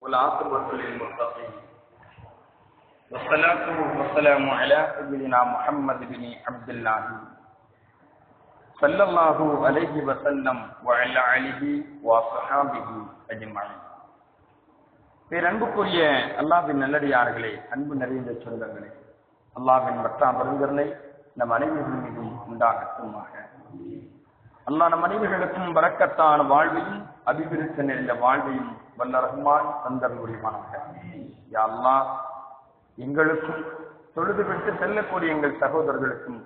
والعاقبة للمتقين والصلاة والسلام على سيدنا محمد بن عبد الله صلى الله عليه وسلم وعلى آله وصحابه أجمعين. பேரன்புக்குரிய அல்லாஹ்வின் நல்லடியார்களே, அன்பு நிறைந்த சொந்தங்களே, அல்லாஹ்வின் வட்டாம் பெருங்கருணை நம் அனைவர்கள் மீதும் உண்டாகட்டுமாக. அல்லாஹ் நம் அனைவர்களுக்கும் பரக்கத்தான வாழ்வையும் அபிவிருத்தி நிறைந்த வாழ்வையும் வல்ல ரஹ்மான் தந்தருள்வானாக. யா அல்லாஹ், எங்களுக்கும் தொழுது விட்டு செல்லக்கூடிய எங்கள் சகோதரர்களுக்கும்,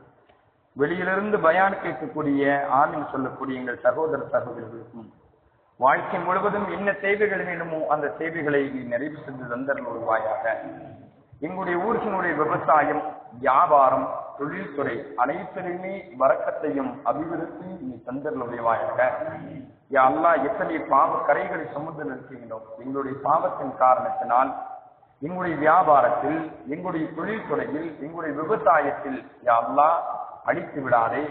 வெளியிலிருந்து பயான் கேட்கக்கூடிய ஆலிம் சொல்லக்கூடிய எங்கள் சகோதர சகோதரர்களுக்கும் வாழ்க்கை முழுவதும் என்ன தேவைகள் வேணுமோ அந்த தேவைகளை நீ நிறைவு சென்று தந்தருள்வாயாக. எங்களுடைய ஊர்களினுடைய விவசாயம், வியாபாரம், தொழில்துறை அனைத்திலுமே வரக்கத்தையும் அபிவிருத்தியும் நீ தந்தருள்வாயாக. யா அல்லாஹ், எத்தனை பாவ கரைகளை சுமந்து நிற்கின்றோம். எங்களுடைய பாவத்தின் காரணத்தினால் எங்களுடைய வியாபாரத்தில், எங்களுடைய தொழில்துறையில், எங்களுடைய விவசாயத்தில் யா அல்லாஹ் அழித்து விடாதே,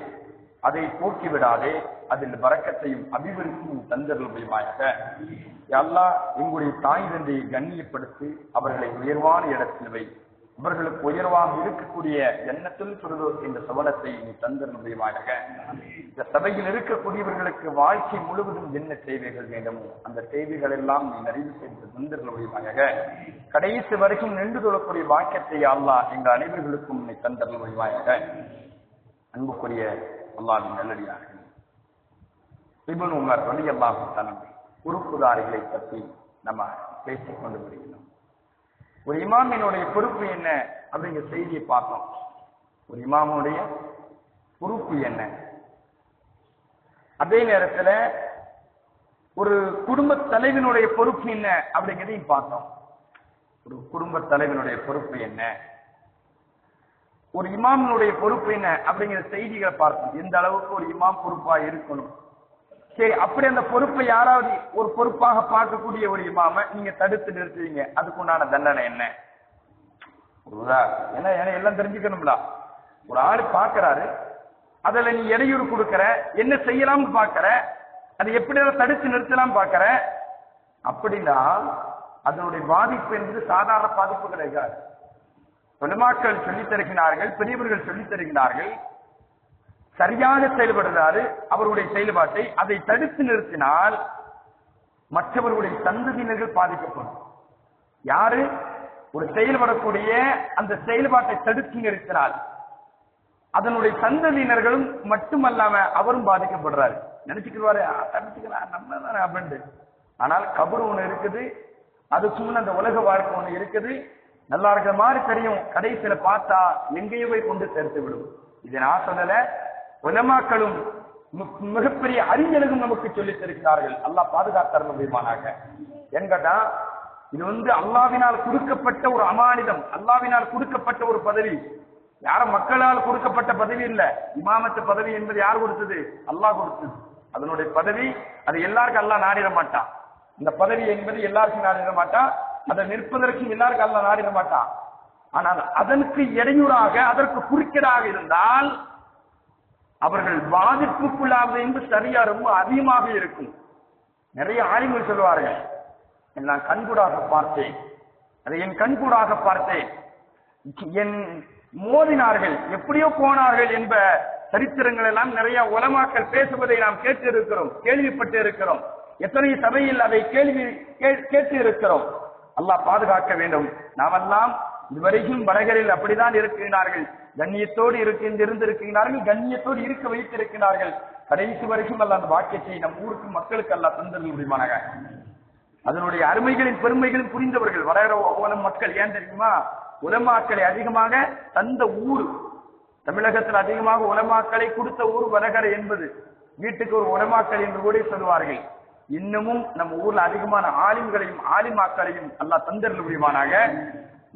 அதை போக்கி விடாதே, அதில் வரக்கத்தையும் அபிவிருத்தியும் தந்தருள்வாயாக. யா அல்லாஹ், எங்களுடைய தாய் தந்தையை கண்ணியப்படுத்தி அவர்களை உயர்வான இடத்தில் வை. அவர்களுக்கு உயர்வாக இருக்கக்கூடிய ஜன்னத்துல் ஃபிர்தௌஸ் என்ற சவனத்தை நீ தந்தருள்வாயாக. இந்த சபையில் இருக்கக்கூடியவர்களுக்கு வாழ்க்கை முழுவதும் என்ன தேவைகள் வேண்டுமோ அந்த தேவைகள் எல்லாம் நீ நிறைவு செய்து தந்தருள்வாயாக. கடைசி வரைக்கும் நின்று கொள்ளக்கூடிய வாக்கியத்தை அல்லாஹ் எங்கள் அனைவர்களுக்கும் நீ தந்தருள்வாயாக. அன்புக்குரிய அல்லாஹ்வின் நல்லடியார்கள், இப்னு உமர் ரலியல்லாஹு தஆலா பொறுப்புதாரிகளை பற்றி நம்ம பேசிக் கொண்டு வருகிறோம். ஒரு இமாமினுடைய பொறுப்பு என்ன அப்படிங்கிற செய்தியை பார்த்தோம். ஒரு இமாமுடைய பொறுப்பு என்ன, அதே நேரத்தில் ஒரு குடும்ப தலைவனுடைய பொறுப்பு என்ன அப்படிங்கிறதையும் பார்த்தோம். ஒரு குடும்ப தலைவனுடைய பொறுப்பு என்ன, ஒரு இமாமினுடைய பொறுப்பு என்ன அப்படிங்கிற செய்திகளை பார்த்தோம். எந்த அளவுக்கு ஒரு இமாம் பொறுப்பா இருக்கணும். சரி, அப்படி அந்த பொறுப்பை யாராவது ஒரு பொறுப்பாக பார்க்கக்கூடிய ஒரு இமாம நீங்க தடுத்து நிறுத்துவீங்க, அதுக்குண்டான தண்டனை என்ன? ஏன்னா எல்லாம் தெரிஞ்சுக்கணும்ல. ஒரு ஆள் பாக்குறாரு, அதுல நீ இடையூறு கொடுக்கற, என்ன செய்யலாம்னு பாக்குற, அதை எப்படி தடுத்து நிறுத்தலாம் பாக்குற அப்படின்னா அதனுடைய பாதிப்பு என்பது சாதாரண பாதிப்பு கிடையாது. உலமாக்கள் சொல்லித் தருகிறார்கள், பெரியவர்கள் சொல்லித் தருகிறார்கள். சரியாக செயல்படுகிறாரு அவருடைய செயல்பாட்டை, அதை தடுத்து நிறுத்தினால் மற்றவர்களுடைய சந்ததியினர்கள் பாதிக்கப்படும். யாரு ஒரு செயல்படக்கூடிய அந்த செயல்பாட்டை தடுத்து நிறுத்தினால் அதனுடைய சந்ததியினர்களும் மட்டுமல்லாம அவரும் பாதிக்கப்படுறாரு. நினைச்சுக்கிறாரு, தடுத்துக்கலாம் நம்ம தானே அப்படின்னு. ஆனால் கபர் ஒண்ணு இருக்குது, அதுக்கு முன்ன அந்த உலக வாழ்க்கை ஒண்ணு இருக்குது. நல்லா இருக்கிற மாதிரி தெரியும், கடைசியில பார்த்தா எங்கேயோ போய் கொண்டு சேர்த்து விடும். இதை நான் சொல்லல, உலமாக்களும் மிகப்பெரிய அறிஞர்களும் நமக்கு சொல்லித் தருகிறார்கள். அல்லாஹ் பாதுகாத்தர முடியுமானாக. என்கட்டா இது அல்லாஹ்வினால் கொடுக்கப்பட்ட ஒரு அமானிதம், அல்லாஹ்வினால் கொடுக்கப்பட்ட ஒரு பதவி. யார மக்களால் கொடுக்கப்பட்ட பதவி இல்ல. இமாமத்து பதவி என்பது யார் கொடுத்தது? அல்லாஹ் கொடுத்தது. அதனுடைய பதவி அது எல்லாருக்கும் அல்லாஹ் நாடிட மாட்டான். இந்த பதவி என்பது எல்லாருக்கும் நாடிட மாட்டான். அதை நிற்பதற்கு எல்லாருக்கும் அல்லாஹ் நாடிட மாட்டான். ஆனால் அதற்கு இடையூறாக, அதற்கு குறுக்கீடாக இருந்தால் அவர்கள் பாதிப்புக்குள்ளாவது என்று சரியா ரொம்ப அதிகமாக இருக்கும். நிறைய ஆய்வுகள் சொல்வார்கள், நான் கண்கூடாக பார்த்தேன், அதை என் கண்கூடாக பார்த்தேன், என் மோதினார்கள், எப்படியோ போனார்கள் என்ப சரித்திரங்கள் எல்லாம் நிறைய உலமாக்கள் பேசுவதை நாம் கேட்டு இருக்கிறோம், கேள்விப்பட்டு இருக்கிறோம். எத்தனை சபையில் அதை கேட்டு இருக்கிறோம். அல்லாஹ் பாதுகாக்க வேண்டும். நாமெல்லாம் இதுவரைக்கும் வடகரில் அப்படிதான் இருக்கிறார்கள், கண்ணியத்தோடு இருந்திருக்கிறார்கள், கண்ணியத்தோடு இருக்க வைத்திருக்கிறார்கள். கடைசி வரைக்கும் அல்ல அந்த வாக்கியத்தை நம் ஊருக்கு மக்களுக்கு அல்ல தந்தது முடியுமானாக. அதனுடைய அருமைகளின் பெருமைகளும் புரிந்தவர்கள் வடகர மக்கள். ஏன் தெரியுமா? உலமாக்களை அதிகமாக தந்த ஊர் தமிழகத்தில், அதிகமாக உலமாக்களை கொடுத்த ஊர் வடகரை என்பது. வீட்டுக்கு ஒரு உலமாக்கள் என்று கூட சொல்வார்கள். இன்னமும் நம்ம ஊர்ல அதிகமான ஆலிம்களையும் ஆலிமாக்களையும் அல்லாஹ் தந்தருள் புரிவானாக.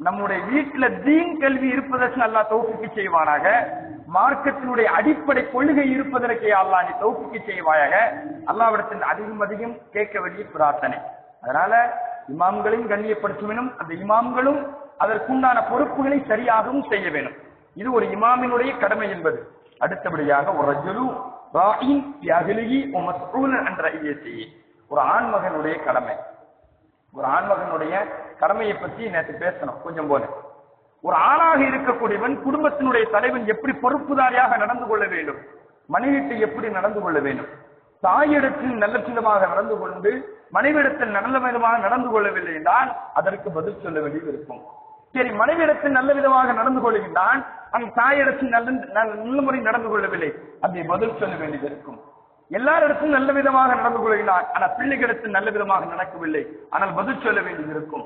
நம்முடைய வீட்டுல தீன் கல்வி இருப்பதற்கு அல்லாஹ் தௌஃபீக் செய்வானாக. மார்க்கத்தினுடைய அடிப்படை கொள்கை இருப்பதற்கு அல்லாஹ் நீ தௌஃபீக் செய்வாயாக. அல்லாஹ்விடத்தில் அதிகம் கேட்க வேண்டிய பிரார்த்தனை. அதனால இமாம்களையும் கண்ணியப்படுத்த வேணும், அந்த இமாம்களும் அதற்குண்டான பொறுப்புகளை சரியாகவும் செய்ய வேணும். இது ஒரு இமாமினுடைய கடமை என்பது. அடுத்தபடியாக ஒரு ரஜுலு ராயின் யஹ்லிஹி வ மஸ்ஊலன் அன் ரஇயத்திஹி, ஒரு ஆண்மகனுடைய கடமை. ஒரு ஆண்மகனுடைய கடமையை பற்றி நேற்று பேசணும் கொஞ்சம் போல. ஒரு ஆணாக இருக்கக்கூடியவன் குடும்பத்தினுடைய தலைவன் எப்படி பொறுப்புதாரியாக நடந்து கொள்ள வேண்டும், மனைவிட்டு எப்படி நடந்து கொள்ள வேண்டும். தாயிடத்தில் நல்ல விதமாக நடந்து கொண்டு மனைவிடத்தில் நல்ல விதமாக நடந்து கொள்ளவில்லை என்றால் அதற்கு பதில் சொல்ல வேண்டியது இருக்கும். சரி, மனைவிடத்தில் நல்ல விதமாக நடந்து கொள்கின்றான், அவன் தாயிடத்தில் நல்ல முறை நடந்து கொள்ளவில்லை, அதை பதில் சொல்ல வேண்டியது இருக்கும். எல்லாரிடத்தும் நல்ல விதமாக நடந்து கொள்கிறான், ஆனால் பிள்ளைகளிடத்தில் நல்ல விதமாக நடக்கவில்லை, ஆனால் பதில் சொல்ல வேண்டியது இருக்கும்.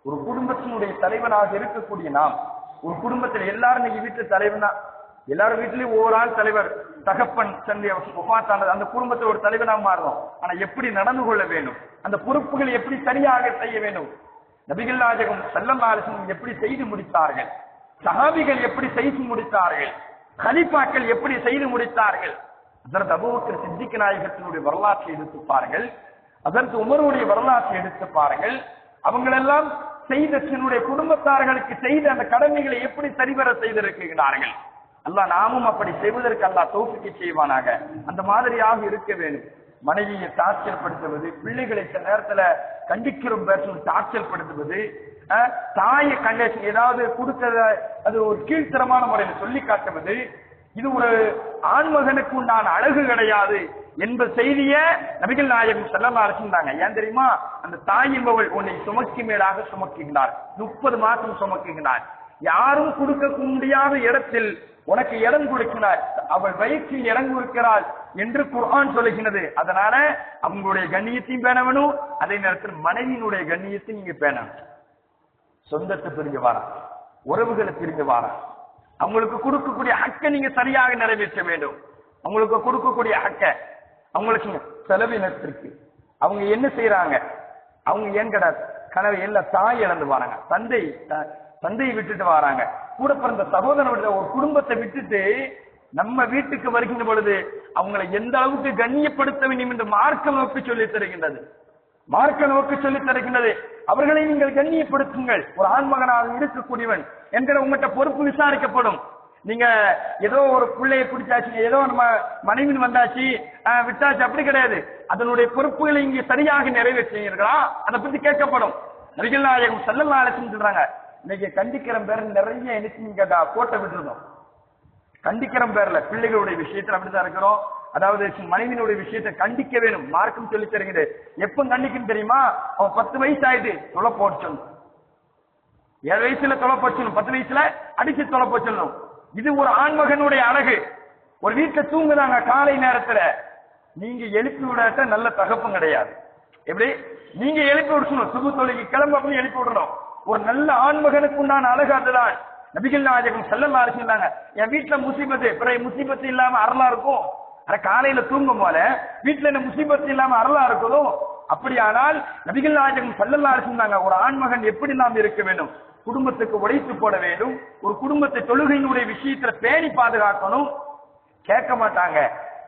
ஒரு குடும்பத்தினுடைய தலைவனாக இருக்கக்கூடிய நாம், ஒரு குடும்பத்தில் எல்லாரும் இன்னைக்கு வீட்டு தலைவனா, எல்லாரும் வீட்டிலேயும் ஒவ்வொரு ஆள் தலைவர், தகப்பன் சந்தை ஒப்பாத்தானது, அந்த குடும்பத்தில் ஒரு தலைவனாக மாறுவோம். ஆனா எப்படி நடந்து கொள்ள வேண்டும், அந்த பொறுப்புகளை எப்படி சரியாக செய்ய வேண்டும், நபிகள் நாயகம் ஸல்லல்லாஹு அலைஹி வஸல்லம் எப்படி செய்து முடித்தார்கள், சஹாபிகள் எப்படி செய்து முடித்தார்கள், கலீஃபாக்கள் எப்படி செய்து முடித்தார்கள். ஹஜ்ரத் அபூபக்கர் சித்திக் நாயகத்தினுடைய வரலாற்றை எடுத்து பாருங்கள், ஹஜ்ரத் உமருடைய வரலாற்றை எடுத்து பாருங்கள். அவங்களெல்லாம் செய்த தன்னுடைய குடும்பத்தார்களுக்கு செய்த அந்த கடமைகளை எப்படி சரிவர செய்திருக்கிறார்கள். அல்லாஹ் நாமும் அப்படி செய்வதற்கு அல்லாஹ் தௌஃபீக் செய்வானாக. அந்த மாதிரியாக இருக்க வேண்டும். மனைவியை டார்ச்சல்படுத்துவது, பிள்ளைகளை சில நேரத்துல கண்டிக்கிற பேச்சு டார்ச்சல்படுத்துவது, தாயை கண்டிஷன் ஏதாவது கொடுக்கறத அது ஒரு கீழ்த்தரமான முறையில் சொல்லி காட்டுவது, இது ஒரு ஆண்மகனுக்கு உண்டான அழகு கிடையாது என்ப செய்திய நபிகள் நாயகம் ஸல்லல்லாஹு அலைஹி வஸல்லம். ஏன் தெரியுமா, அந்த தாய் என்பவள் உன்னை சுமக்கி மேலாக சுமக்குகிறார், 30 மாதம் சுமக்குகிறார், யாரும் கொடுக்க முடியாத இடத்தில் உனக்கு இடம் கொடுக்கிறார், அவள் வயிற்றில் இடம் கொடுக்கிறாள் என்று குர்ஆன் சொல்லுகிறது. அதனால அவங்களுடைய கண்ணியத்தையும் பேண வேணும், அதே நேரத்தில் மனைவியினுடைய கண்ணியத்தையும் நீங்க பேணணும். சொந்தத்தை பிரிஞ்சு வாரா, உறவுகளை பிரிஞ்சு வாரா, அவங்களுக்கு கொடுக்கக்கூடிய ஹக்கை நீங்க சரியாக நிறைவேற்ற வேண்டும். அவங்களுக்கு கொடுக்கக்கூடிய ஹக்க, அவங்களுக்கு செலவினத்திற்கு அவங்க என்ன செய்யறாங்க, அவங்க ஏன் கிடையாது கனவை எல்லாம் தாய் இழந்து வராங்க, தந்தையை விட்டுட்டு வராங்க, கூட பிறந்த சகோதரன் ஒரு குடும்பத்தை விட்டுட்டு நம்ம வீட்டுக்கு வருகின்ற பொழுது அவங்களை எந்த அளவுக்கு கண்ணியப்படுத்த வேண்டும் என்று மார்க்க நோக்கு சொல்லித் தருகின்றது. மார்க்க நோக்கு சொல்லித் தருகின்றது. அவர்களை நீங்கள் கண்ணியப்படுத்துங்கள். ஒரு ஆண்மகனாக இருக்கக்கூடியவன் என்கிற உங்கள்கிட்ட பொறுப்பு விசாரிக்கப்படும். நீங்க ஏதோ ஒரு பிள்ளையை பிடிச்சாச்சு, ஏதோ நம்ம மனைவின் வந்தாச்சு விட்டாச்சு, அப்படி கிடையாது. அதனுடைய பொறுப்புகளை இங்கே சரியாக நிறைவேற்றீர்களா அதை பத்தி கேட்கப்படும். நபிகள் நாயகம் ஸல்லல்லாஹு அலைஹி வஸல்லம் சொல்றாங்க, இன்னைக்கு கண்டிக்கிற பேர் நிறைய என்ன கேட்டா கோட்டை விட்டுருந்தோம். கண்டிக்கிற பேர்ல பிள்ளைகளுடைய விஷயத்துல அப்படிதான் இருக்கிறோம். அதாவது மனைவியினுடைய விஷயத்தை கண்டிக்க வேணும், மார்க்கம் சொல்லி தருகிறது. எப்ப கண்டிக்கும் தெரியுமா, அவன் 10 வயசு ஆயிட்டு தொலை போச்சணும், 7 வயசுல தொலை போச்சணும், 10 வயசுல அடிச்சு தொலை போச்சணும். இது ஒரு ஆண்மகனுடைய அழகு. ஒரு வீட்டுல தூங்குறாங்க காலை நேரத்துல, நீங்க எழுப்பி விடாட்ட நல்ல தகப்பம் கிடையாது. எப்படி நீங்க எழுப்பி விடணும், சுபு தொழுகை கிளம்ப அப்படி எழுப்பி விடணும். ஒரு நல்ல ஆண்மகனுக்கு உண்டான அழகு அதுதான். நபிகள் நாயகம் ஸல்லல்லாஹு அலைஹி வஸல்லம், என் வீட்டுல முசீபத்து பிறகு முசீபத்து இல்லாம அருளா இருக்கும். காலையில தூங்கும் போல வீட்டுல என்ன முசீபத்து இல்லாம அருளா இருக்கணும். அப்படியானால் நபிகள் நாயகம் ஸல்லல்லாஹு அலைஹி வஸல்லம், ஒரு ஆண்மகன் எப்படி நாம் இருக்க வேண்டும், குடும்பத்துக்கு உழைத்து போட வேண்டும், ஒரு குடும்பத்தை தொழுகையினுடைய விஷயத்துல பேணி பாதுகாக்கணும். கேட்க மாட்டாங்க.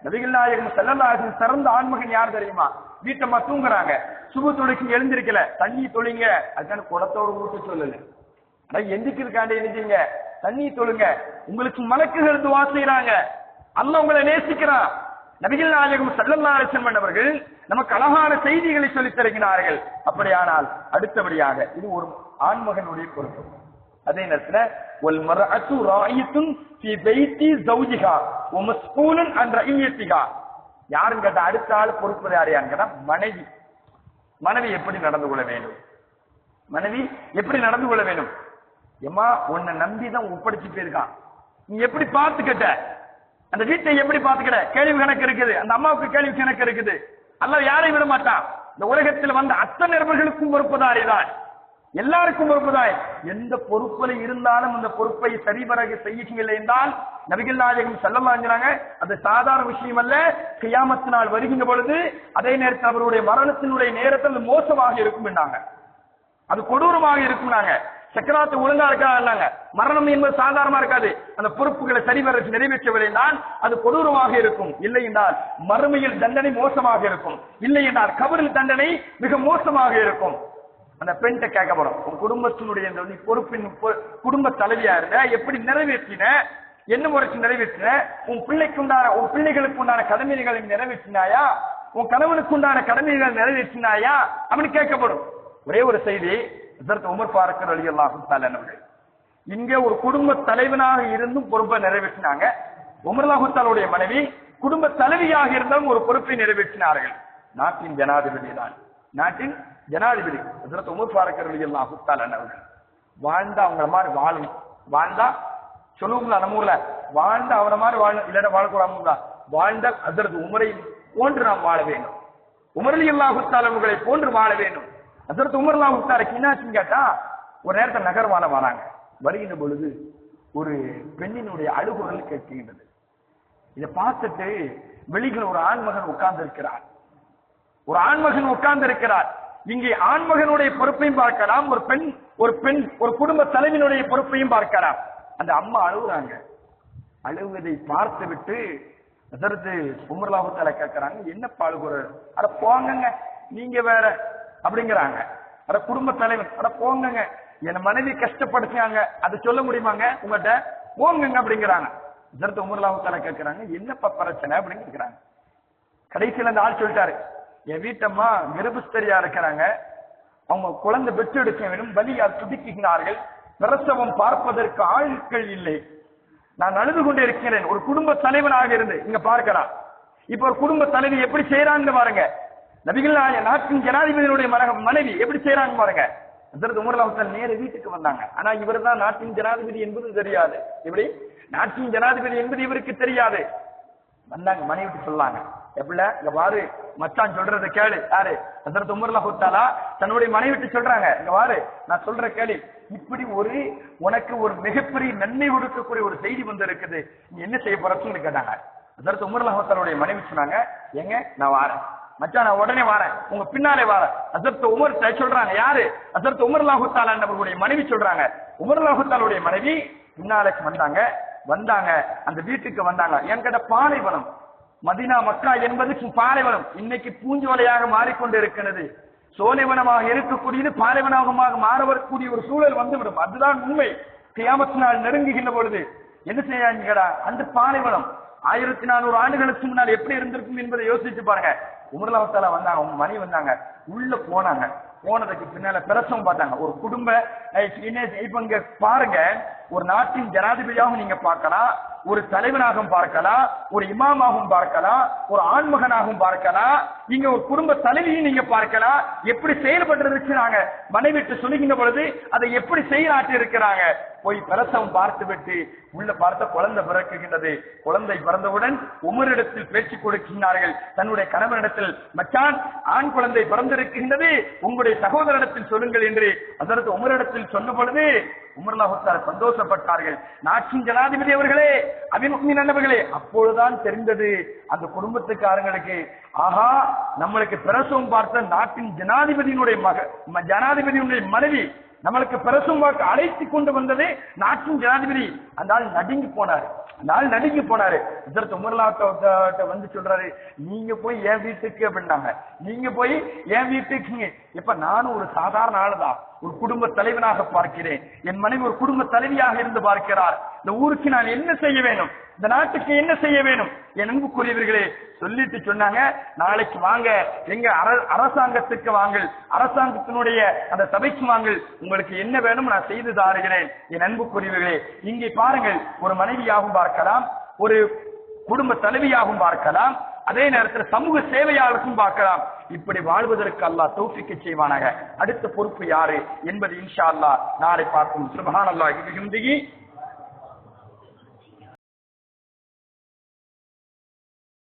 நபிகள் நாயகம் ஸல்லல்லாஹு அலைஹி வஸல்லம் சிறந்த ஆண்மகன் யார் தெரியுமா, வீட்டம்மா தூங்குறாங்க, சுபு தொழுகைக்கு எழுந்திருக்கல, தண்ணி தொழுங்க, அதுக்கான குடத்தோடு ஊட்ட சொல்லல, ஆனா எந்திக்கிறதுக்காண்டி எழுதிங்க, தண்ணி தொழுங்க, உங்களுக்கு மலக்குகள் துஆ செய்றாங்க, அல்லாஹ் உங்களை நேசிக்கிறான். நபிகள் நாயகம் ஸல்லல்லாஹு அலைஹி வஸல்லம் அவர்கள் நமக்கு அழகான செய்திகளை சொல்லித் தருகிறார்கள். அப்படியானால் அடுத்தபடியாக இது ஒரு ஆண்மகனுடைய பொறுப்பு. அதே நேரத்துல வல் மர்அத்து ராயித்துன் ஃபீ பைத்தி ஜௌஜிஹா வ மஸ்ஊலுன் அன் ரஇயத்திஹா. யாருன்னு கேட்டா அடுத்த ஆள் பொறுப்பு யாரையான்னு கேட்டா மனைவி. மனைவி எப்படி நடந்து கொள்ள வேண்டும், மனைவி எப்படி நடந்து கொள்ள வேண்டும். எம்மா உன்னை நம்பிதான் ஒப்படைச்சு போயிருக்கான், நீ எப்படி பார்த்துக்கிட்ட, அந்த வீட்டை எப்படி பார்த்துக்கிட்ட, கேள்வி கணக்கு இருக்குது, அந்த அம்மாவுக்கு கேள்வி கணக்கு இருக்குது. அல்லாஹ் யாரையும் விட மாட்டான். இந்த உலகத்தில் வந்த அத்தனை நபர்களுக்கும் பொறுப்புதாரிதான், எல்லாருக்கும் பொறுப்புதான். எந்த பொறுப்புல இருந்தாலும் அந்த பொறுப்பை சரிவர செய்யவில்லை என்றால் நபிகள் நாயகம் ஸல்லல்லாஹு அலைஹி வஸல்லம், அது சாதாரண விஷயம் அல்ல. கியாமத் நாள் வருகின்ற பொழுது அதே நேரத்தில் அவருடைய மரணத்தினுடைய நேரத்தில் மோசமாக இருக்கும் என்றாங்க, அது கொடூரமாக இருக்கும். நாங்க சக்கராத்து ஒழுங்கா இருக்காங்க, மரணம் என்பது சாதாரணமா இருக்காது. அந்த பொறுப்புகளை சரிவர நிறைவேற்றவில்லை என்றால் அது கொடூரமாக இருக்கும். இல்லை என்றால் மறுமையில் தண்டனை மோசமாக இருக்கும். இல்லை என்றால் கபரில் தண்டனை மிக மோசமாக இருக்கும். அந்த பெண்கிட்ட கேட்கப்படும், உன் குடும்பத்தினுடைய பொறுப்பின் குடும்ப தலைவியா இருந்த எப்படி நிறைவேற்றின, என்ன முறைக்கு நிறைவேற்றின, உன் பிள்ளைகளுக்கு உண்டான கடமைகளை நிறைவேற்றினாயா, உன் கணவனுக்கு உண்டான கடமைகளை நிறைவேற்றினாயா அப்படின்னு கேட்கப்படும். ஒரே ஒரு செய்தி, ஹஜ்ரத் உமர் ஃபாரூக் ரலியல்லாஹு தஆலா அவர்கள் இங்க ஒரு குடும்ப தலைவனாக இருந்தும் பொறுப்பை நிறைவேற்றினாங்க. உமர் ரலியல்லாஹு தஆலாவுடைய மனைவி குடும்ப தலைவியாக இருந்தாலும் ஒரு பொறுப்பை நிறைவேற்றினார்கள். நாட்டின் ஜனாதிபதி தான், நாட்டின் ஜனாதிபதி ஹஜ்ரத் உமர் ஃபாரூக் ரலியல்லாஹு தஆலா அவர்கள். வாழ்ந்தா அவங்கள மாதிரி வாழணும், வாழ்ந்தா சொல்லுவோம்ல நம்ம ஊர்ல, வாழ்ந்தா அவன மாதிரி வாழணும், இல்லைன்னா வாழக்கூடாதுங்களா, வாழ்ந்தால் ஹஜ்ரத் உமரை போன்று நாம் வாழ வேண்டும், உமர் ரலியல்லாஹு தஆலா அவர்களை போன்று வாழ வேண்டும். ஹஜ்ரத் உமர் ரலியல்லாஹு தஆலாக்கு என்னாச்சுன்னு கேட்டா, ஒரு நேரத்தில் நகர்வான வராங்க. வருகின்ற பொழுது ஒரு பெண்ணினுடைய அழுகுரல் கேட்கின்றது. இதை பார்த்துட்டு வெளியில் ஒரு ஆண்மகன் உட்கார்ந்து இருக்கிறார், ஒரு ஆண்மகன் உட்கார்ந்து இருக்கிறார். இங்கே ஆண்மகனுடைய பொறுப்பையும் பார்க்கலாம், ஒரு பெண் ஒரு குடும்ப தலைவினுடைய பொறுப்பையும் பார்க்கலாம். அந்த அம்மா அழுகுறாங்க. அழுவதை பார்த்து விட்டு ஹஜ்ரத் உமர் ரலியல்லாஹு தஆலா கேட்கிறாங்க, என்ன அழுகுற? அட போங்கங்க நீங்க வேற அப்படிங்கிறாங்க. அட குடும்ப தலைவன், அட போங்கங்க என் மனைவி கஷ்டப்படுத்தாங்க, அதை சொல்ல முடியுமாங்க உங்கள்கிட்ட, போங்கங்க அப்படிங்கிறாங்க. ஹஜ்ரத் உமர் ரலியல்லாஹு தஆலா கேட்கிறாங்க, என்னப்பா பிரச்சனை அப்படின்னு கேட்கிறாங்க. கடைசியில் அந்த ஆள் சொல்லிட்டாரு, என் வீட்டம்மா கர்ப்பஸ்தரியா இருக்கிறாங்க, அவங்க குழந்தை பெற்று எடுக்க வேண்டும், வலியால் துடிக்கிறார்கள், பிரசவம் பார்ப்பதற்கு ஆட்கள் இல்லை, நான் அழுது கொண்டே இருக்கிறேன். ஒரு குடும்ப தலைவனாக இருந்து இங்க பார்க்கலாம். இப்ப ஒரு குடும்ப தலைவி எப்படி செய்யறாங்க பாருங்க. நபிகள் நாட்டின் ஜனாதிபதியினுடைய மனைவி எப்படி செய்யறாங்க பாருங்க. ஹஜ்ரத் உமர் ரலியல்லாஹு தஆலா நேர வீட்டுக்கு வந்தாங்க. ஆனா இவர் தான் நாட்டின் ஜனாதிபதி என்பது தெரியாது. எப்படி நாட்டின் ஜனாதிபதி என்பது இவருக்கு தெரியாது. வந்தாங்க, மனைவிட்டு சொல்லாங்க, எப்படில இங்க பாரு மச்சான் சொல்றத கேளு. யாரு? ஹஜ்ரத் உமர் ரலியல்லாஹு தஆலா தன்னுடைய மனைவிட்டு சொல்றாங்க, இங்க பாரு நான் சொல்ற கேளு, இப்படி உனக்கு ஒரு மிகப்பெரிய நன்மை கொடுக்கக்கூடிய ஒரு செய்தி வந்து இருக்குது, நீ என்ன செய்ய போறன்னு கேட்டாங்க. ஹஜ்ரத் உமர் ரலியல்லாஹு தஆலாவுடைய மனைவி சொன்னாங்க, ஏங்க நான் வாரேன் மச்சான், நான் உடனே வாரேன், உங்க பின்னாலே வாரேன். ஹஜ்ரத் உமர் சொல்றாங்க, யாரு? ஹஜ்ரத் உமர் ரலியல்லாஹு தஆலா அவர்களுடைய மனைவி சொல்றாங்க. உமர் ரலியல்லாஹு தஆலாவுடைய மனைவி பின்னாலே வந்தாங்க, அந்த வீட்டுக்கு வந்தாங்க. என்கிட்ட பாலைவனம், மதீனா மக்கா என்பது பாலைவனம், இன்னைக்கு பூஞ்சோலையாக மாறிக்கொண்டு இருக்கிறது. சோலைவனமாக இருக்கக்கூடியது பாலைவனமாக மாற வரக்கூடிய ஒரு சூழல் வந்துவிடும். அதுதான் உண்மை. கியாமத் நாள் நெருங்குகின்ற பொழுது என்ன செய்யாங்கடா, அந்த பாலைவனம் 1400 ஆண்டுகளுக்கு முன்னால் எப்படி இருந்திருக்கும் என்பதை யோசிச்சு பாருங்க. உமர் ரலியல்லாஹு தஆலா வந்தாங்க, அவங்க மனைவி வந்தாங்க, உள்ள போனாங்க. போனதுக்கு பின்னால பிரசவம் பார்த்தாங்க. ஒரு குடும்ப இப்ப இங்க பாருங்க, ஒரு நாட்டின் ஜனாதிபதியாகவும் நீங்க பார்க்கலாம், ஒரு தலைவனாகவும் பார்க்கலாம், ஒரு இமாமாகவும் பார்க்கலாம், ஒரு ஆண்மகனாகவும் பார்க்கலாம், இங்க ஒரு குடும்ப தலைவியும் நீங்க பார்க்கலாம். எப்படி செயல்பட்டு நாங்க மனைவிட்டு சொல்லுகின்ற பொழுது அதை எப்படி செயலாற்றி இருக்கிறாங்க. போய் பிரசவம் பார்த்து விட்டு உள்ள பார்த்த குழந்தை பிறக்குகின்றது. குழந்தை பிறந்தவுடன் உமரிடத்தில் பேச்சு கொடுக்கின்றார்கள், தன்னுடைய கணவனிடத்தில், மச்சான் ஆண் குழந்தை பிறந்திருக்கின்றது, உங்களுடைய சகோதரனிடத்தில் சொல்லுங்கள் என்று ஹஜ்ரத் உமரிடத்தில் சொன்ன பொழுது உமர் ரலியல்லாஹு தஆலா சந்தோஷப்பட்டார்கள். நாட்டின் ஜனாதிபதி அவர்களே, அமீருல் முஃமினீன் அவர்களே, அப்பொழுதுதான் தெரிந்தது அந்த குடும்பத்துக்காரங்களுக்கு, ஆஹா நம்மளுக்கு பிரசவம் பார்த்த நாட்டின் ஜனாதிபதியினுடைய ஜனாதிபதியினுடைய மனைவி நம்மளுக்கு பிரசவம் பார்க்க அழைத்து கொண்டு வந்தது நாட்டின் ஜனாதிபதி. அந்த ஆள் நடுங்கி போனாரு. ஹஜ்ரத் உமர் ரலியல்லாஹு தஆலா வந்து சொல்றாரு, நீங்க போய் என் வீட்டுக்கு அப்படின்னாங்க, நீங்க போய் என் வீட்டுக்கு. இப்ப நானும் ஒரு சாதாரண ஆளுதான், ஒரு குடும்ப தலைவனாக பார்க்கிறேன், என் மனைவி ஒரு குடும்ப தலைவியாக இருந்து பார்க்கிறார். இந்த ஊருக்கு நான் என்ன செய்ய வேண்டும், இந்த நாட்டுக்கு என்ன செய்ய வேண்டும்? என் அன்புக்குரியவர்களே சொல்லிட்டு சொன்னாங்க, நாளைக்கு வாங்க எங்க அரசாங்கத்துக்கு வாங்கள், அரசாங்கத்தினுடைய அந்த சபைக்கு வாங்கள், உங்களுக்கு என்ன வேணும் நான் செய்து தாருகிறேன். என் அன்புக்குரியவர்களே இங்கே பாருங்கள், ஒரு மனைவியாகவும் பார்க்கலாம், ஒரு குடும்ப தலைவியாகவும் பார்க்கலாம், அதே நேரத்தில் சமூக சேவையாளருக்கும் பார்க்கலாம். இப்படி வாழ்வதற்கு அல்லாஹ் தௌஃபீக் செய்வானாக. அடுத்த பொறுப்பு யாரு என்பது இன்ஷா அல்லாஹ் நாளை பார்ப்போம். சுப்ஹானல்லாஹி வ பிஹம்திஹி